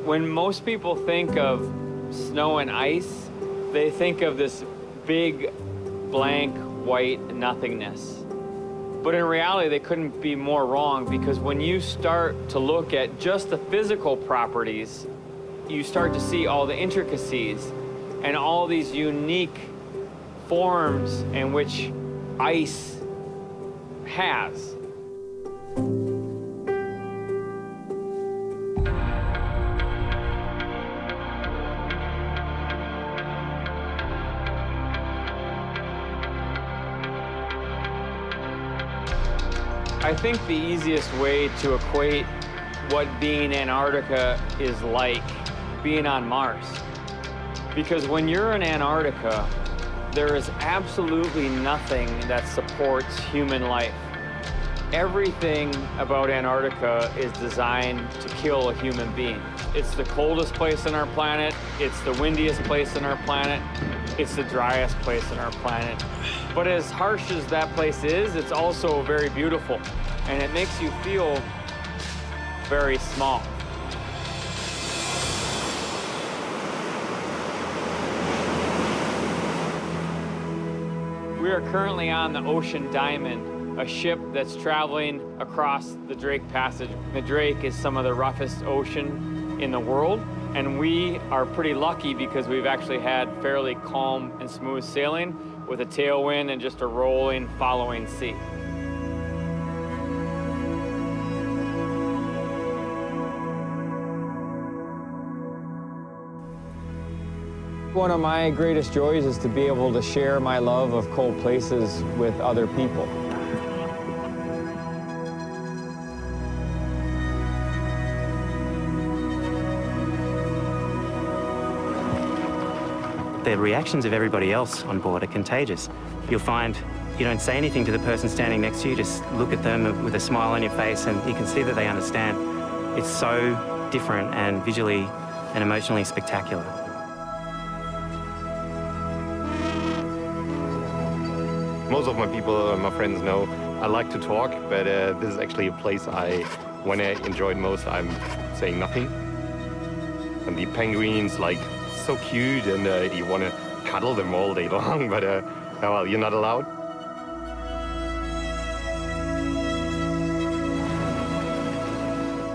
When most people think of snow and ice, they think of this big, blank, white nothingness. But in reality, they couldn't be more wrong, because when you start to look at just the physical properties, you start to see all the intricacies and all these unique forms in which ice has. I think the easiest way to equate what being Antarctica is like being on Mars. Because when you're in Antarctica, there is absolutely nothing that supports human life. Everything about Antarctica is designed to kill a human being. It's the coldest place on our planet, it's the windiest place on our planet, it's the driest place on our planet. But as harsh as that place is, it's also very beautiful, and it makes you feel very small. We are currently on the Ocean Diamond, a ship that's traveling across the Drake Passage. The Drake is some of the roughest ocean in the world, and we are pretty lucky because we've actually had fairly calm and smooth sailing with a tailwind and just a rolling, following sea. One of my greatest joys is to be able to share my love of cold places with other people. The reactions of everybody else on board are contagious. You'll find you don't say anything to the person standing next to you, just look at them with a smile on your face, and you can see that they understand. It's so different and visually and emotionally spectacular. Most of my people, my friends know, I like to talk, but this is actually a place when I enjoy it most, I'm saying nothing. And the penguins, like, so cute, and you want to cuddle them all day long, but well, you're not allowed.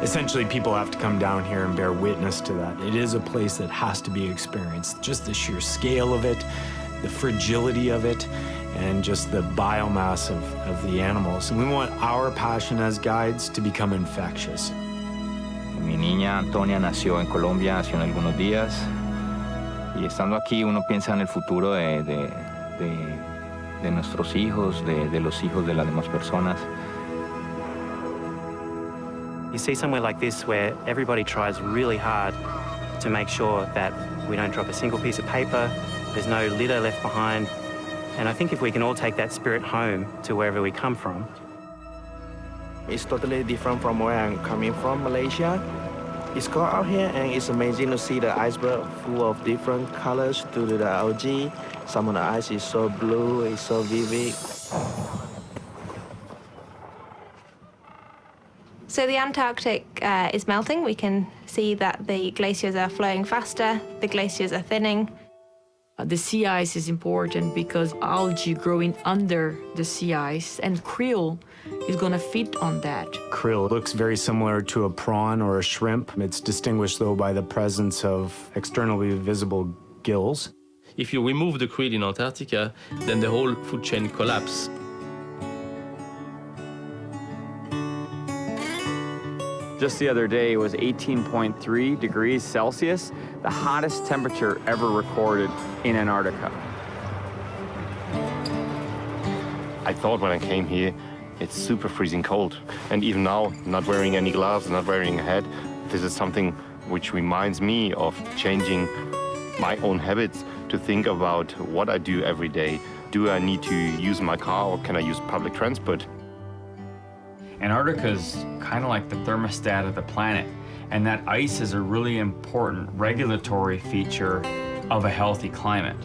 Essentially, people have to come down here and bear witness to that. It is a place that has to be experienced. Just the sheer scale of it, the fragility of it, and just the biomass of the animals. And we want our passion as guides to become infectious. Mi niña Antonia nació en Colombia hace algunos días. Y estando aquí uno piensa en el futuro de nuestros hijos, de los hijos de las demás personas. You see somewhere like this where everybody tries really hard to make sure that we don't drop a single piece of paper, there's no litter left behind. And I think if we can all take that spirit home to wherever we come from. It's totally different from where I'm coming from, Malaysia. It's cold out here, and it's amazing to see the iceberg full of different colors due to the algae. Some of the ice is so blue, it's so vivid. So the Antarctic is melting. We can see that the glaciers are flowing faster, the glaciers are thinning. The sea ice is important because algae growing under the sea ice, and krill is going to feed on that. Krill looks very similar to a prawn or a shrimp. It's distinguished, though, by the presence of externally visible gills. If you remove the krill in Antarctica, then the whole food chain collapses. Just the other day, it was 18.3 degrees Celsius, the hottest temperature ever recorded in Antarctica. I thought when I came here, it's super freezing cold. And even now, not wearing any gloves, not wearing a hat, this is something which reminds me of changing my own habits to think about what I do every day. Do I need to use my car, or can I use public transport? Antarctica is kind of like the thermostat of the planet, and that ice is a really important regulatory feature of a healthy climate.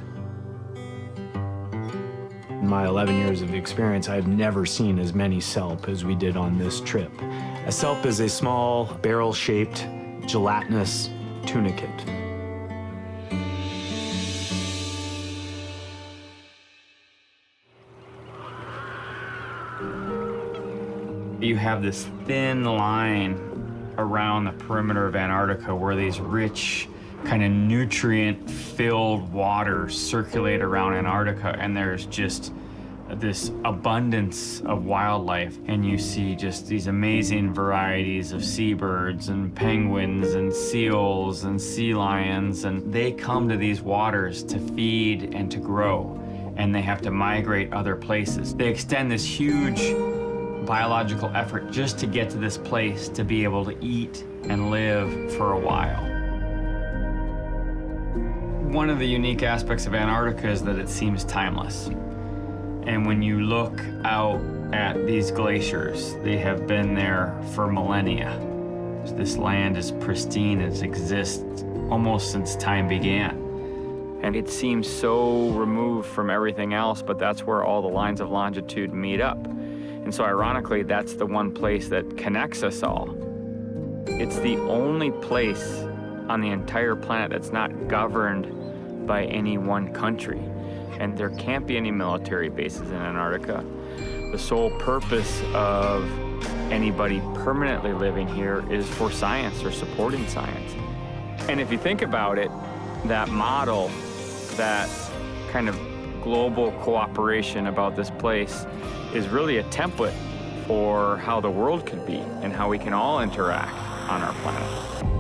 In my 11 years of experience, I've never seen as many kelp as we did on this trip. A kelp is a small, barrel-shaped, gelatinous tunicate. You have this thin line around the perimeter of Antarctica where these rich, kind of nutrient-filled waters circulate around Antarctica, and there's just this abundance of wildlife, and you see just these amazing varieties of seabirds and penguins and seals and sea lions, and they come to these waters to feed and to grow, and they have to migrate other places. They extend this huge biological effort just to get to this place to be able to eat and live for a while. One of the unique aspects of Antarctica is that it seems timeless. And when you look out at these glaciers, they have been there for millennia. This land is pristine, it exists almost since time began. And it seems so removed from everything else, but that's where all the lines of longitude meet up. And so ironically, that's the one place that connects us all. It's the only place on the entire planet that's not governed by any one country. And there can't be any military bases in Antarctica. The sole purpose of anybody permanently living here is for science or supporting science. And if you think about it, that model, that kind of global cooperation about this place is really a template for how the world could be and how we can all interact on our planet.